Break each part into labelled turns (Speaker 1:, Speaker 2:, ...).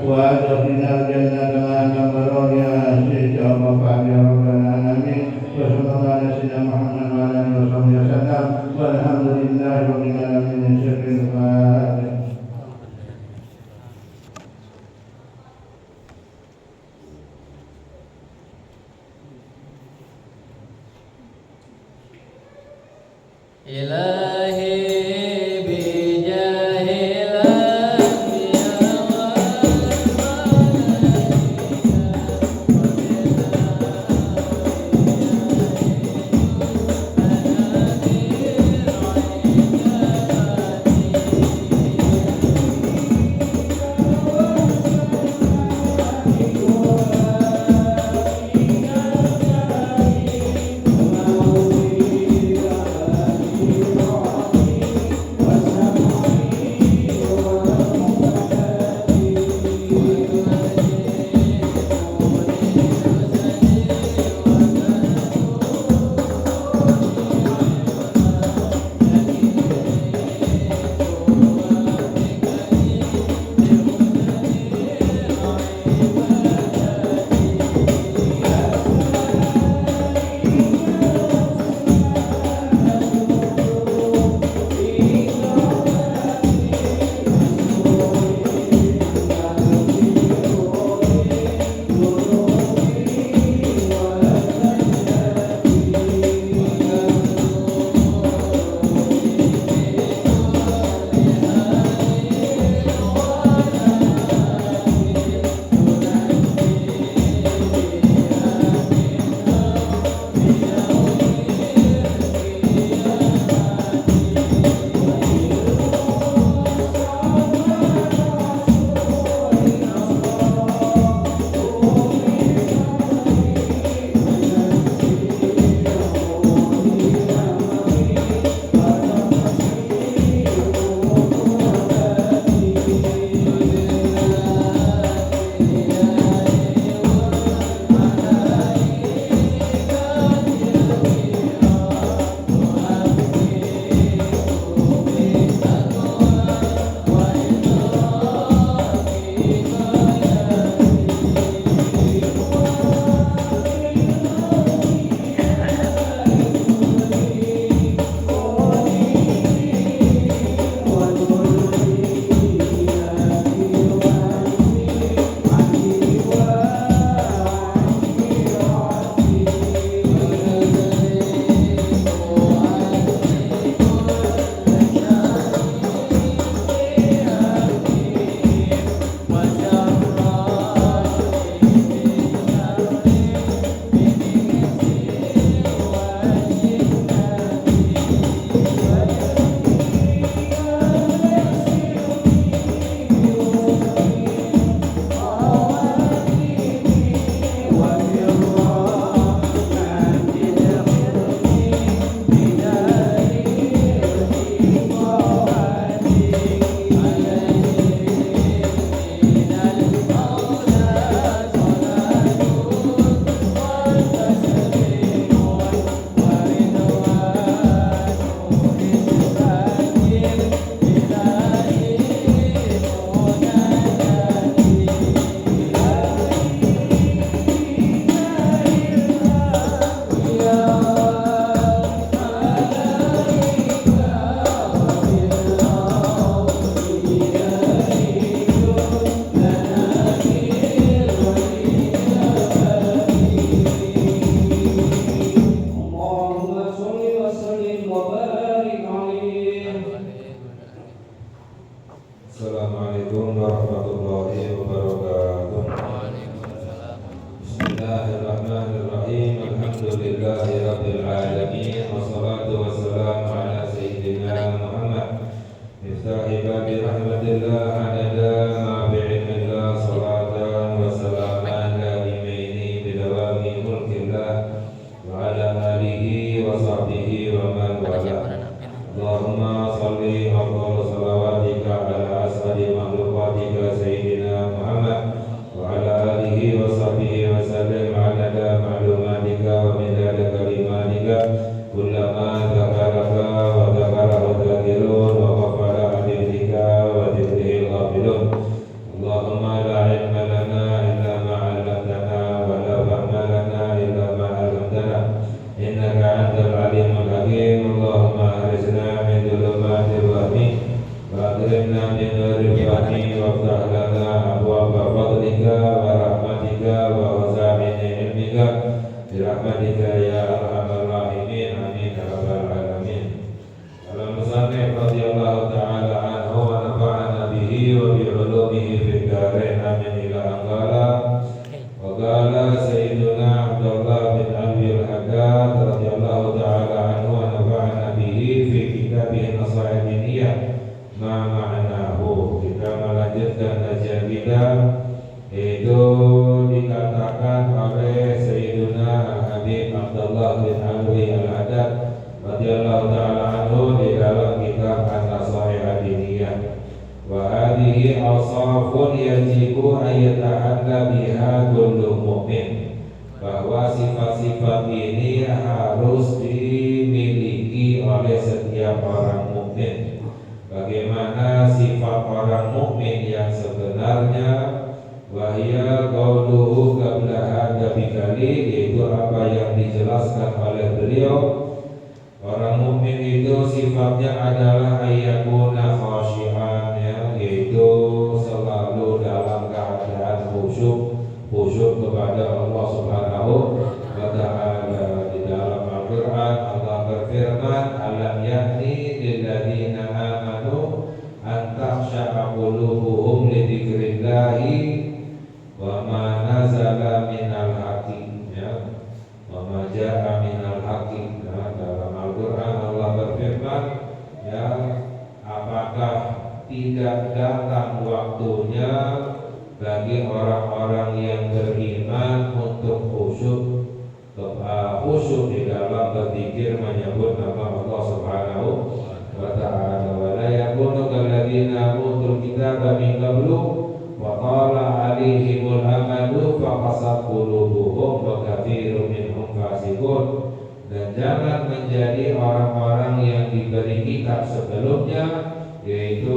Speaker 1: وأدخلنا الجنة مع الأبرار يا سيدي وفاء يا رب العالمين وصلى الله على سيدنا محمد وعلى آله وصحبه وسلم والحمد لله رب العالمين. شكر الفاتحة.
Speaker 2: Assalamualaikum warahmatullahi wabarakatuh. Bismillahirrahmanirrahim. Alhamdulillahi rabbil alamin. Wassalatu wassalamu ala sayyidina Muhammad miftahi babi rahmatillah adada ma bi'ilmillah salatan wa salaman daimaini bidawami mulkillah wa ala alihi wa sahbihi wa man wala. Allahumma salli wa salawatika ala asadi makhlukatika sayyidina Muhammad wa ala alihi wa sahbihi wa sallim adada ma'lumatika wa midada kalimatika kullama dhakaraka wa dhakarahu dhakirun wa ghafara adidika wa dhikrihi ghafilun اللهم لا علم لنا إلا ما علمتنا ولا فهم لنا إلا ما علمتنا إنك أنت العليم الحكيم. اللهم أخرجنا من ظلمات الوهم وأكرمنا من نور الفهم وافتح لنا أبواب فضلك ورحمتك وخزائن علمك برحمتك يا أرحم الراحمين. آمين يا رب العالمين. Al-Musannif radhiyallahu ta'ala anhu wa nafa'ana bihi wa bi'ulumihi fid dharain amin ila anqala. Wa qala sayyiduna Abdullah bin Abi al-Haddad radhiyallahu ta'ala anhu wa nafa'ana bihi fi kitabih Nasaih Diniyah ma ma'nahu. Kita melanjutkan kajian kita, itu dikatakan oleh Sayyiduna Al-Habib Abdullah bin Abi al-Haddad radhiyallahu ta'ala anhu di dalam kitab An-Nasaih Diniyah, wa hadhihi awsafun yajibu an yatahalla biha kullu mu'min, bahwa sifat-sifat ini harus dimiliki oleh setiap orang mukmin. Bagaimana sifat orang mukmin yang sebenarnya? Wahia qauluhu qabla hadza bikali, yaitu apa yang dijelaskan oleh beliau. Orang mukmin itu sifatnya adalah ayyakuna khashi'an, yaitu selalu dalam keadaan khusyuk kepada Allah Subhanahu wa ta'ala. Di dalam Al-Qur'an Allah berfirman, alam ya'ni lil ladzina amanu an takhsha'a qulubuhum li dzikrillahi wa ma nazala minal haqqi, wa ma ja'a minal haqqi. Dalam Al-Quran Allah berfirman, apakah tidak datang waktunya bagi orang-orang yang beriman untuk khusyuk di dalam berzikir menyebut nama Allah Subhanahu wa ta'ala. Wa la yakunu kalladzina utul kitaba min qablu wa qala alaihimul amadu faqasat qulubuhum wa katsirun minhum fasiqun. Dan jangan menjadi orang-orang yang diberi kitab sebelumnya, yaitu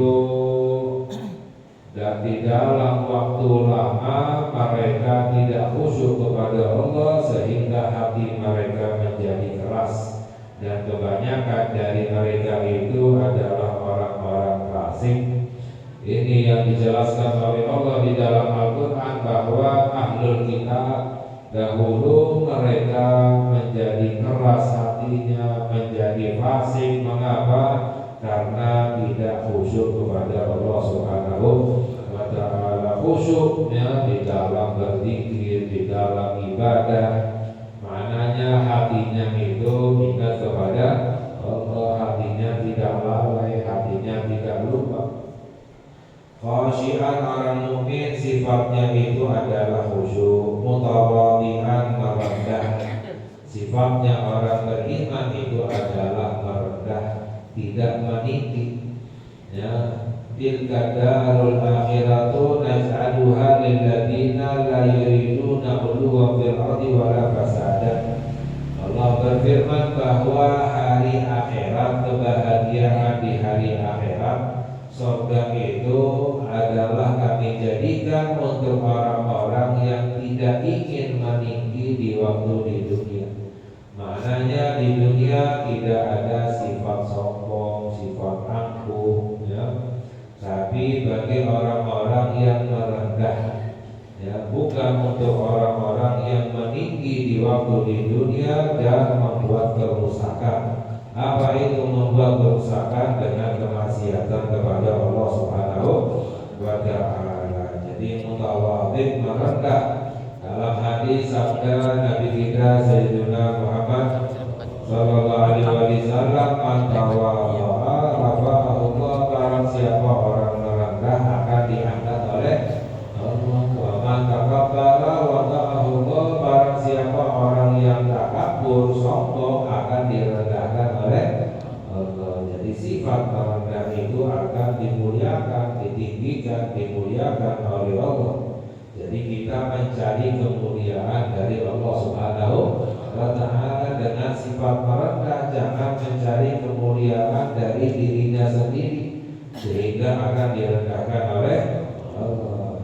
Speaker 2: dan di dalam waktu lama mereka tidak khusyuk kepada Allah sehingga hati mereka menjadi keras, dan kebanyakan dari mereka itu adalah orang-orang fasik. Ini yang dijelaskan oleh Allah di dalam Al-Quran, bahwa ahlul kitab dahulu mereka menjadi keras hatinya, menjadi fasik. Mengapa? Karena tidak khusyuk kepada Allah Subhanahu wa ta'ala. Khusyuknya di dalam berzikir, di dalam ibadah, maknanya hatinya itu ingat kepada Allah, hatinya tidak lalai, hatinya tidak lupa. Khasyian orang mukmin sifatnya itu adalah khusyuk, mutawadhi'an merendah. Sifatnya orang beriman itu adalah merendah, tidak meniti. Tilka darul akhiratu naj'aluha lil ladzina la yuriduna 'uluwan fil ardi wala fasada. Allah berfirman bahwa hari akhirat, kebahagiaan di hari akhirat, surga itu adalah kami jadikan untuk orang-orang yang tidak ingin meninggi di waktu di dunia. Maknanya di dunia tidak ada sifat sombong, sifat angkuh, tapi bagi orang-orang yang merendah, bukan untuk orang-orang yang meninggi di waktu di dunia dan membuat kerusakan. Apa itu membuat kerusakan? Dengan kemaksiatan kepada Allah Subhanahu wa ta'ala. Jadi mutawadhi, merendah. Dalam hadis sabda Nabi kita Sayyidina Muhammad sallallahu alaihi wasallam, man tawadha'a rafa'ahu Allah. Barang siapa orang merendah akan diangkat oleh Allah. Wa man takabbara wada'ahu Allah. Barang siapa orang yang takabur, sombong, akan direndahkan oleh Allah. Jadi sifat merendah itu akan dimuliakan, ditinggikan, dimuliakan oleh Allah. Jadi kita mencari kemuliaan dari Allah Subhanahu wa ta'ala dengan sifat merendah. Jangan mencari kemuliaan dari dirinya sendiri sehingga akan direndahkan oleh Allah.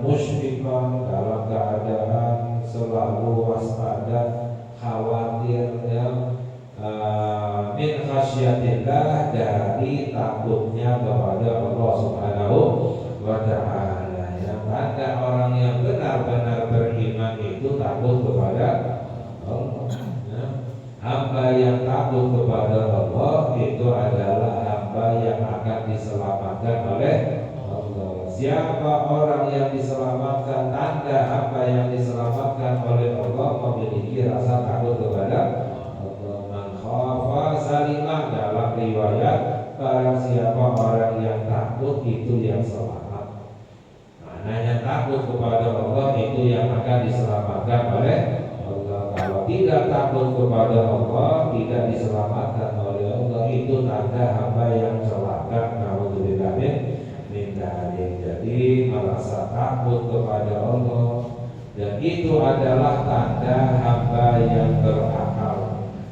Speaker 2: musyfiqan, dalam keadaan selalu waspada, khawatir ya, min khasyatillah, dari takutnya kepada Allah Subhanahu wa ta'ala. Ya, tanda orang yang benar-benar beriman itu takut kepada Allah. Ya. Hamba yang takut kepada Allah itu adalah hamba yang akan diselamatkan oleh Allah. Siapa orang yang diselamatkan, tanda hamba yang diselamatkan oleh Allah memiliki rasa takut kepada Allah. Man khafa salimah, dalam riwayat barang siapa orang yang takut itu yang selamat. Maknanya takut kepada Allah itu yang akan diselamatkan oleh Allah. Kalau tidak takut kepada Allah, tidak diselamatkan oleh Allah, itu tanda hamba yang celaka. Naudzubillah min dzalik. Jadi merasa takut kepada Allah, dan itu adalah tanda hamba yang berakal,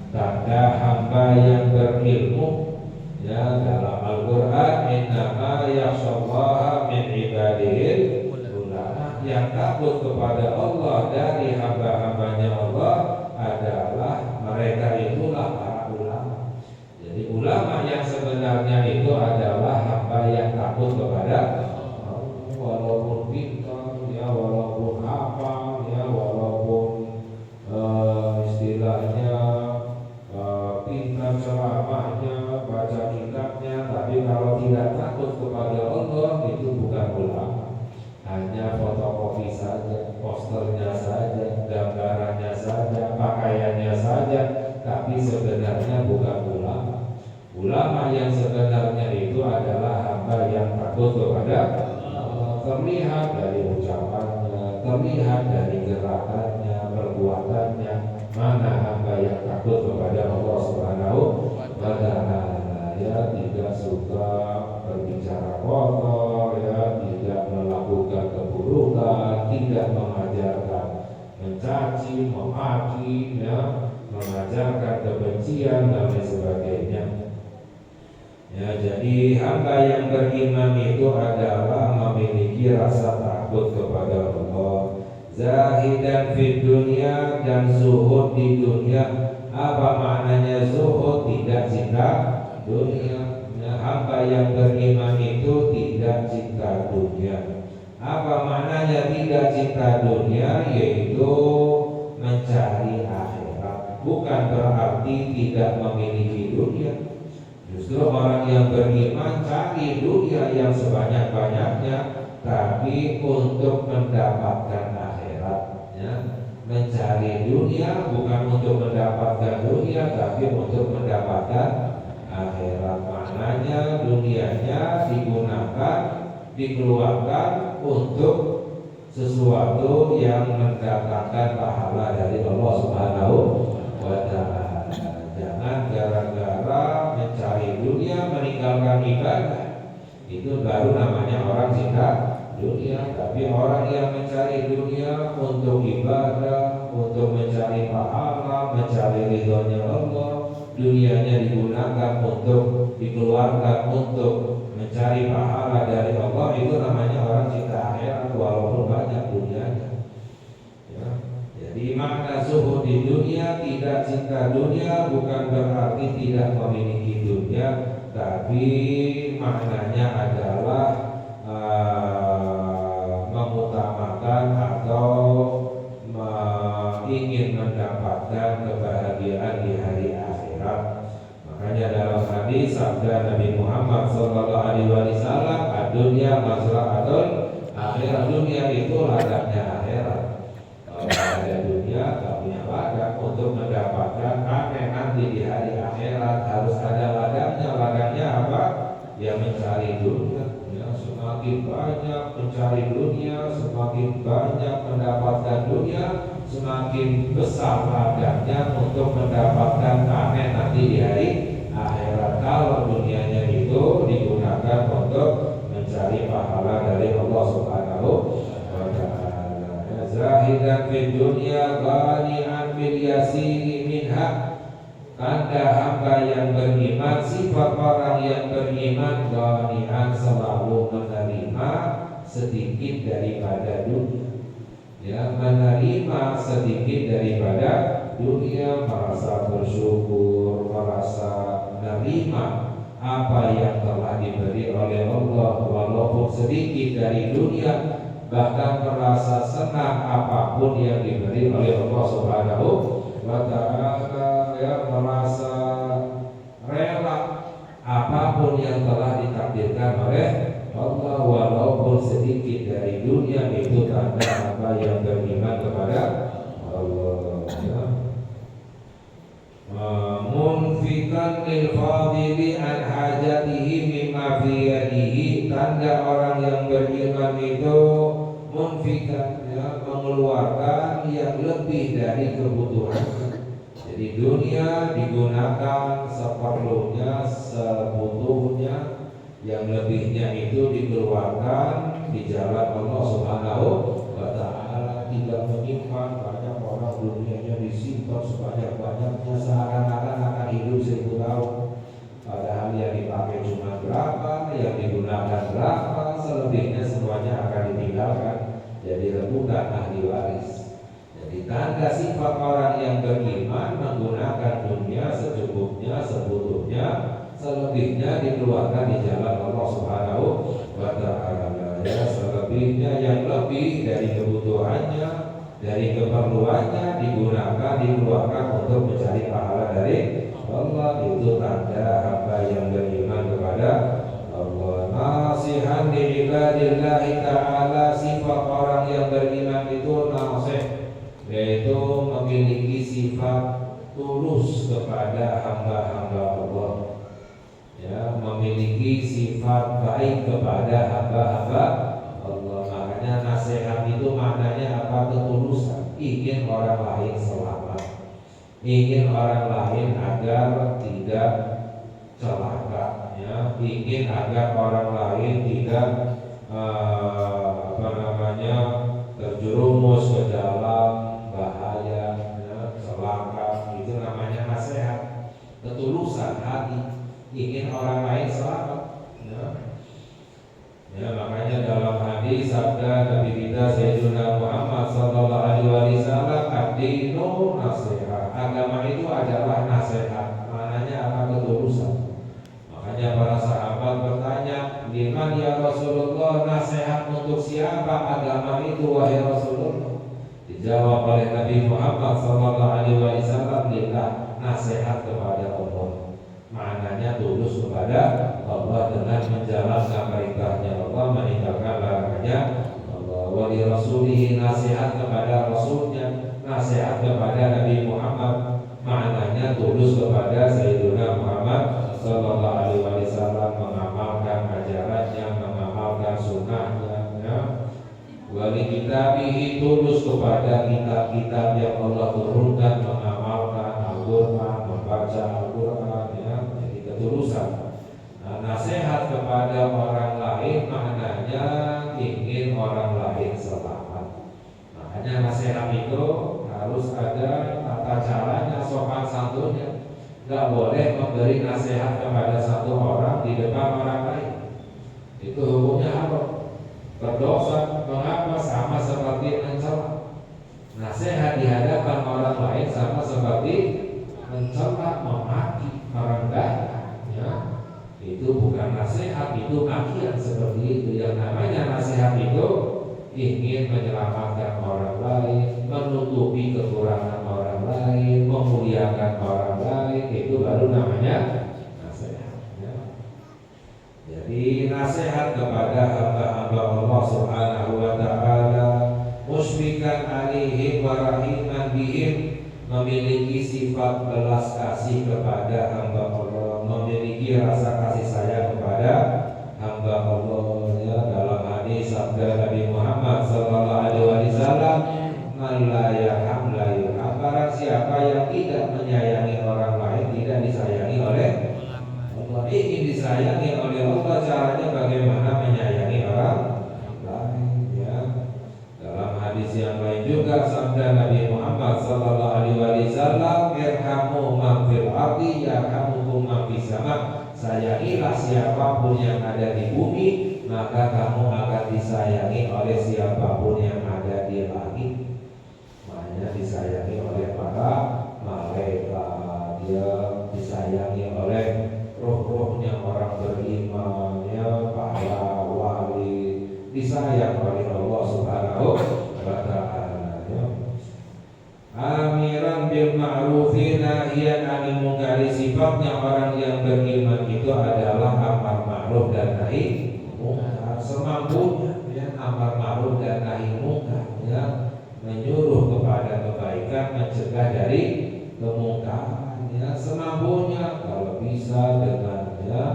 Speaker 2: tanda hamba yang berilmu. Ya, dalam Al-Quran, innama yakhshallaha min ibadihil ulama, yang takut kepada Allah dari hamba-hambanya Allah adalah mereka itulah para ulama. Jadi ulama yang sebenarnya itu adalah hamba yang takut kepada Allah, walaupun pintar, ya, walaupun hafal, ya, walaupun istilahnya pintar ceramahnya, baca kitabnya, tapi kalau tidak takut kepada Allah itu bukan ulama. Hanya fotokopi saja, posternya saja, gambarannya saja, pakaiannya saja, tapi sebenarnya bukan ulama. Ulama yang sebenarnya itu adalah hamba yang takut kepada Allah. Terlihat dari ucapannya, terlihat dari gerakannya, perbuatannya, mana hamba yang takut kepada Allah Subhanahu wa ta'ala. Ya, tidak suka berbicara kotor, ya, tidak melakukan keburukan, tidak mengajarkan mencaci, memaki, ya, mengajarkan kebencian dan lain sebagainya. Ya, jadi hamba yang beriman itu adalah memiliki rasa takut kepada Allah, zahidan fid dunia, dan zuhud di dunia. Apa maknanya zuhud? Tidak cinta dunia. Ya, hamba yang beriman itu tidak cinta dunia. Apa maknanya tidak cinta dunia? Yaitu mencari akhirat. Bukan berarti tidak memiliki dunia. Justru orang yang beriman cari dunia yang sebanyak-banyaknya, tapi untuk mendapatkan akhirat. Ya. Mencari dunia bukan untuk mendapatkan dunia, tapi untuk mendapatkan akhirat. Maknanya dunianya digunakan, dikeluarkan untuk sesuatu yang mendatangkan pahala dari Allah Subhanahu wa ta'ala. Jangan gara-gara mencari dunia meninggalkan ibadah. Itu baru namanya orang cinta dunia. Tapi orang yang mencari dunia untuk ibadah, untuk mencari pahala, mencari ridhonya Allah, dunianya digunakan untuk dikeluarkan untuk mencari pahala dari Allah, itu namanya orang cinta akhirat walaupun banyak dunianya. Ya. Jadi makna zuhud di dunia, tidak cinta dunia, bukan berarti tidak memiliki dunia, tapi maknanya adalah mengutamakan atau ingin mendapatkan kebahagiaan di hari akhirat. Makanya dalam hadis sabda Nabi Muhammad SAW, "Ad-dunya mazra'atun akhirat." Dunia itu ladangnya akhirat. Kalau ada dunia, tak punya ladang. Untuk mendapatkan panen nanti di hari akhirat harus ada ladangnya. Ladangnya apa? Ya mencari dunia. Ya, semakin banyak mencari dunia, semakin banyak mendapatkan dunia, semakin besar ladangnya untuk mendapatkan panen nanti di hari akhirat. Kalau dunianya itu digunakan untuk mencari pahala dari Allah Subhanahu wa ta'ala. Zahidan fid dunya ghani'an bil yasiri minha. Tanda hamba yang beriman, sifat orang yang beriman, ghani'an selalu menerima sedikit daripada dunia. Ya, menerima sedikit daripada dunia, merasa bersyukur, merasa menerima apa yang telah diberi oleh Allah walaupun sedikit dari dunia, bahkan merasa senang apapun yang diberi oleh Allah Subhanahu wa ta'ala, ya, merasa rela apapun yang telah ditakdirkan oleh Allah walaupun sedikit dari dunia. Itu tanda apa yang beriman kepada Allah, ya. Munfikan lil fadili an hajatihi mimma fi yadihi, tanda orang yang beriman itu munfikan, ya, mengeluarkan yang lebih dari kebutuhan. Jadi dunia digunakan seperlunya, sebutuhnya, yang lebihnya itu dikeluarkan di jalan Allah Subhanahu wa ta'ala. Tidak menyimpan, banyak orang dunianya disimpan sebanyak-banyaknya seakan-akan akan hidup 1000 tahun, padahal yang dipakai cuma berapa, yang digunakan berapa, selebihnya semuanya akan ditinggalkan jadi rebutan ahli waris. Jadi tanda sifat orang yang beriman menggunakan dunia secukupnya, sebutuhnya, selebihnya dikeluarkan di jalan Allah Subhanahu wa ta'ala. Ya, selebihnya yang lebih dari kebutuhannya, dari keperluannya dikeluarkan untuk mencari pahala dari Allah. Itu tanda hamba yang beriman kepada Allah. Nasihan li ibadillahi ta'ala, sifat orang yang beriman itu nasih, yaitu memiliki sifat tulus kepada hamba-hamba Allah, ya, memiliki sifat baik kepada hamba-hamba Allah. Makanya nasihat itu maknanya apa? Ketulusan, ingin orang lain selamat, ingin orang lain agar tidak celaka, ya, ingin agar orang lain tidak terjerumus ke dalam bahaya, ya, celaka. Itu namanya nasihat, ketulusan hati, ingin orang lain selamat, ya. Ya, makanya dalam hadis sabda Nabi kita Sayyidina Muhammad sallallahu alaihi wasallam, ad-dinu nasihat, agama itu adalah nasihat. Maknanya apa? Ketulusan. Makanya para sahabat bertanya, liman ya Rasulullah, nasihat untuk siapa agama itu wahai Rasulullah? Dijawab oleh Nabi Muhammad sallallahu alaihi wasallam, lillah, nasihat kepada Allah. Maknanya tulus kepada Allah dengan menjalankan perintahnya Allah, meninggalkan larangannya Allah. Wali rasulihi, nasihat kepada rasulnya, nasihat kepada Nabi Muhammad. Maknanya tulus kepada Sayyidina Muhammad sallallahu alaihi wasallam, mengamalkan ajarannya, mengamalkan sunnahnya, ya. Wali kitabihi, tulus kepada kitab-kitab yang Allah turunkan, mengamalkan Al-Quran, membaca Al-Quran, ya. Jadi ketulusan. Nah, nasihat kepada orang lain maknanya ingin orang lain selamat. Makanya nasihat itu harus ada tata caranya, sopan santunnya. Gak boleh memberi nasihat kepada satu orang di depan orang lain. Itu hukumnya haram, berdosa. Mengapa? Sama seperti mencela. Nasihat di hadapan orang lain sama seperti mencela, memaki, merendahkan, ya. Itu bukan nasihat, itu makian seperti itu. Yang namanya nasihat itu ingin menyelamatkan orang lain, menutupi kekurangan orang lain, memuliakan orang lain. Itu baru namanya nasihat, ya. Jadi nasihat kepada hamba-hamba Allah Subhanahu wa ta'ala, musfikan alaihim wa rahiman bihim, memiliki sifat belas kasih kepada hamba Allah, memiliki rasa kasih sayang kepada hamba Allah, ya. Dalam hadis sabda Nabi Muhammad sallallahu alaihi wasallam, man la yarham la yurham, barang siapa yang tidak menyayangi orang lain tidak disayangi oleh Allah. Ingin disayangi oleh Allah, caranya bagaimana menyayangi orang lain, ya. Dalam hadis yang lain juga sabda Nabi Muhammad sallallahu alaihi wasallam, irhamu man fil ardi yarhamukum man fis sama. Sayangilah siapapun yang ada di bumi, maka kamu akan disayangi oleh siapapun yang ada di langit. Makanya disayangi oleh para malaikat, dia disayangi oleh roh-rohnya orang beriman, ya para wali, disayang oleh Allah Subhanahu wa Ta'ala, ya. Amiran bil ma'rufi nahyan 'anil munkari, sifatnya orang yang beriman itu adalah amar ma'ruf dan nahi munkar. Semampunya ya, amar ma'ruf dan nahi munkar, ya, menyuruh kepada kebaikan, mencegah dari kemungkaran, ya, semampunya. Kalau bisa dengan ya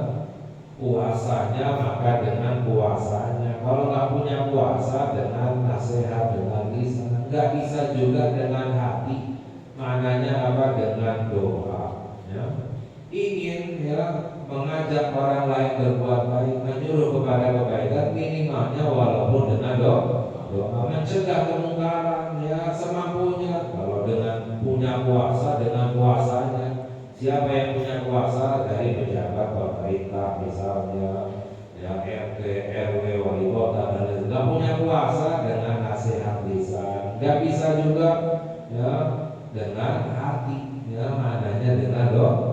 Speaker 2: puasanya maka dengan puasanya. Kalau nggak punya puasa dengan nasihat, dengan lisan. Nggak bisa juga dengan hati. Maknanya apa? Dengan doa. Ya. Ingin ya mengajak orang lain berbuat baik, menyuruh kepada kebaikan, minimalnya walaupun dengan doa, mencegah kemungkaran ya semampunya. Kalau dengan punya puasa, dengan puasanya. Siapa yang punya kuasa dari pejabat pemerintah misalnya, yang RT, RW, wali kota dan lain-lain, nggak punya kuasa dengan nasihat lisan, nggak bisa juga ya dengan hati, ya maknanya dengan doa,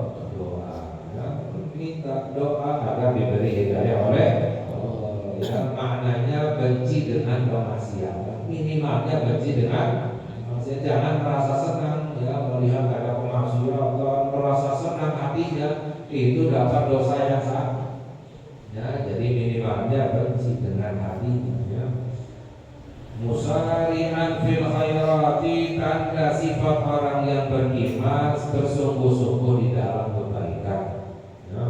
Speaker 2: ya, minta doa agar diberi hidayah oleh Allah. Ya, maknanya benci dengan kemaksiatan, minimalnya benci dengan maksiat. Jangan merasa senang ya melihat ada kemaksiatan, merasa senang hatinya, itu dapat dosa yang sama. Ya, jadi minimalnya benci dengan hatinya. Ya. Musari'an fil khairati, tanda sifat orang yang beriman bersungguh-sungguh di dalam kebaikan. Ya.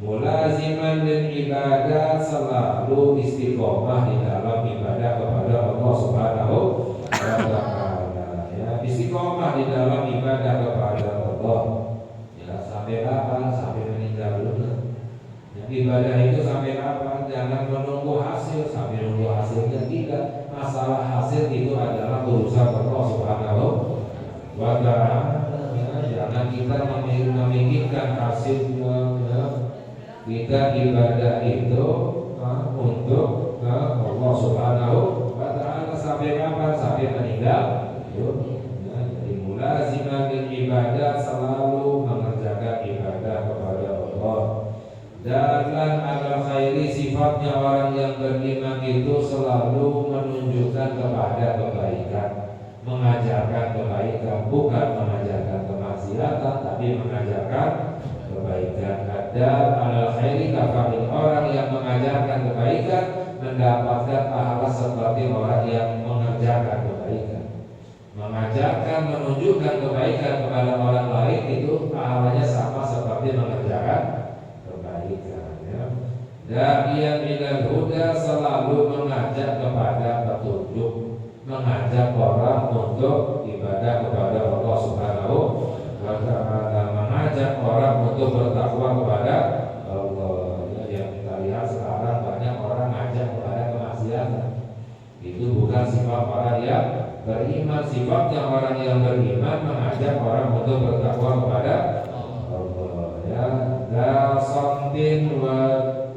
Speaker 2: Mulaziman dan ibadah, selalu istiqomah di dalam ibadah kepada Allah Subhanahu wa Ta'ala. Istiqomah di dalam ibadah kepada Allah. Ya, sampai kapan? Sampai meninggal dunia. Ya, ibadah itu sampai kapan? Jangan menunggu hasil. Sampai menunggu hasilnya tidak. Masalah hasil itu adalah urusan Allah Subhanahu wa Ta'ala. Ya, jangan kita memikirkan hasilnya. Ya. Kita ibadah itu untuk Allah Subhanahu wa Ta'ala. Sampai kapan? Sampai meninggal dunia. Lazimah dan ibadah, selalu mengerjakan ibadah kepada Allah. Dan agar khairi, sifatnya orang yang beriman itu selalu menunjukkan kepada kebaikan, mengajarkan kebaikan, bukan mengajarkan kemaksiatan, tapi mengajarkan kebaikan. Dan agar khairi kafa'il, orang yang mengajarkan kebaikan mendapatkan pahala seperti orang yang mengerjakan kebaikan. Mengajarkan, menunjukkan kebaikan kepada orang lain itu pahalanya sama seperti mengerjakan kebaikan. Ya. Da'iyan ilal huda, selalu mengajak kepada petunjuk, mengajak orang untuk ibadah kepada Allah Subhanahu wa Ta'ala, mengajak orang untuk bertakwa kepada Allah. Ya, yang kita lihat sekarang banyak orang ngajak kepada kemaksiatan. Itu bukan sifat orang yang beriman. Sifatnya orang yang beriman mengajak orang untuk bertakwa kepada Allah. Ya, la samtin wa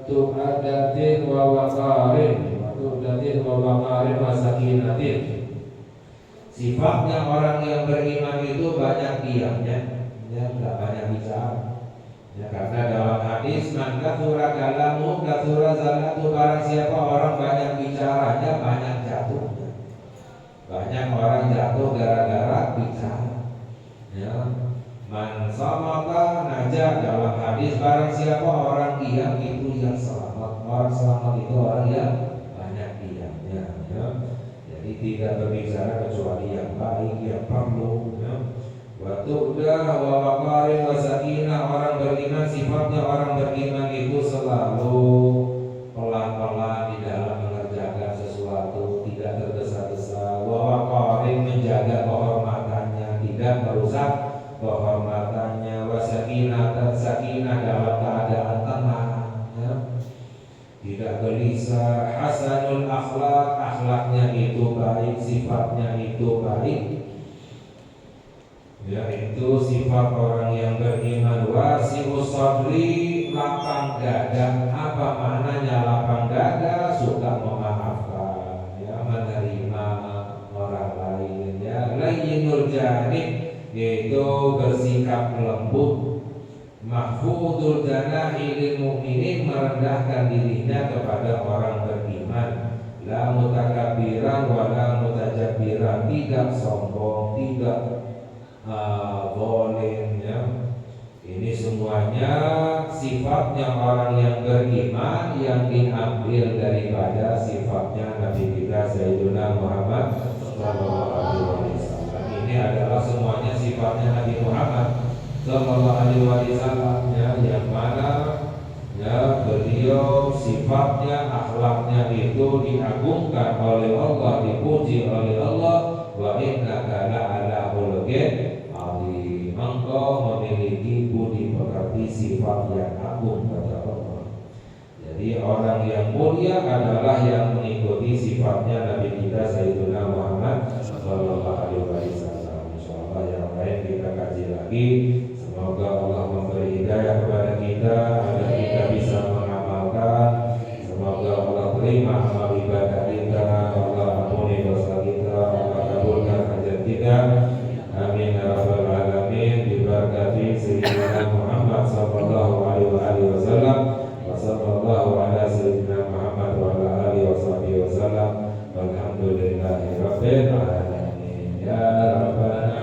Speaker 2: tu'adatin wa waqarin, wa tu'adatin wa waqarin wa sakinatin. Sifatnya orang yang beriman itu banyak diamnya, ya, tidak banyak bicara. Ya, karena dalam hadis man katsura kalamu katsura zalatu, barang siapa orang banyak bicaranya banyak jatuhnya. Banyak orang jatuh gara-gara bicara. Ya, man samata naja, dalam hadis barang siapa orang diam itu yang selamat. Orang selamat itu orang yang banyak diamnya. Ya. Jadi tidak berbicara kecuali yang baik, yang perlu. Ya. Waktu udah waqarin wa sakinah, orang beriman sifatnya orang beriman itu selalu pelan-pelan di dalam mengerjakan sesuatu, tidak tergesa-gesa. Waqarin, menjaga kehormatannya, tidak merusak kehormatannya. Wa sakinah, dan sakinah dalam keadaan tenang, ya. Tidak gelisah. Hasanul akhlak, akhlaknya itu baik, sifatnya itu baik. Yaitu sifat orang yang beriman. Wasi'us sadri, lapang dada. Apa maknanya lapang dada? hanif, yaitu bersikap lembut. Mahfudul janahi lil mu'minin, merendahkan dirinya kepada orang beriman. La mutakabbiran wa la mutajabbiran, tidak sombong, tidak zalim, ya. Ini semuanya sifatnya orang yang beriman yang diambil daripada sifatnya Nabi kita Sayyidina Muhammad sallallahu alaihi wasallam. Ini adalah semuanya sifatnya Nabi Muhammad sallallahu alaihi wasallam, ya, yang mana ya beliau sifatnya, akhlaknya itu diagungkan oleh Allah, dipuji oleh Allah. Wa innaka la'ala khuluqin azim, engkau memiliki budi pekerti sifat yang agung, kata Allah. Jadi orang yang mulia adalah yang mengikuti sifatnya Nabi kita Sayyidina Muhammad sallallahu alaihi wasallam. Insyaallah yang lain kita kaji lagi. Semoga Allah memberi hidayah kepada kita agar kita bisa mengamalkan. Semoga Allah terima amal ibadah kita, Allah ampuni dosa kita, Allah kabulkan hajat kita. Amin ya rabbal alamin. Bibarakati Sayyidina Muhammad sallallahu alaihi wasallam. Wa sallallahu ala Sayyidina Muhammad wa ala alihi wasallam. Walhamdulillahi rabbil alamin. Ya rabbana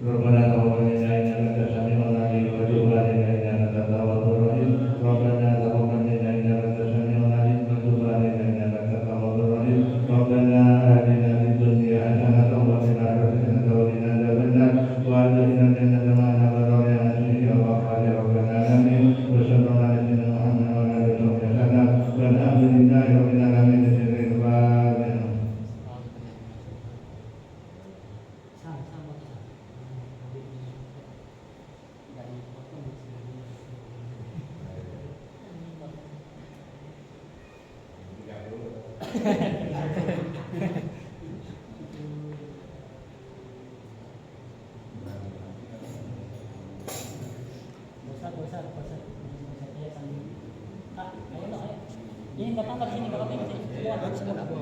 Speaker 1: ربنا تقبل منا إنك أنت السميع العليم وتب علينا إنك أنت التواب الرحيم ربنا تقبل منا إنك أنت السميع العليم وتب علينا إنك أنت التواب الرحيم ربنا آتنا في الدنيا حسنة وفي الآخرة حسنة وقنا عذاب النار وأدخلنا الجنة مع الأبرار يا مسيح يا غفار يا رب العالمين وصلى الله على سيدنا محمد وعلى آله وصحبه وسلم والحمد لله رب العالمين.
Speaker 3: Ini datang dari sini, kalau ini sini.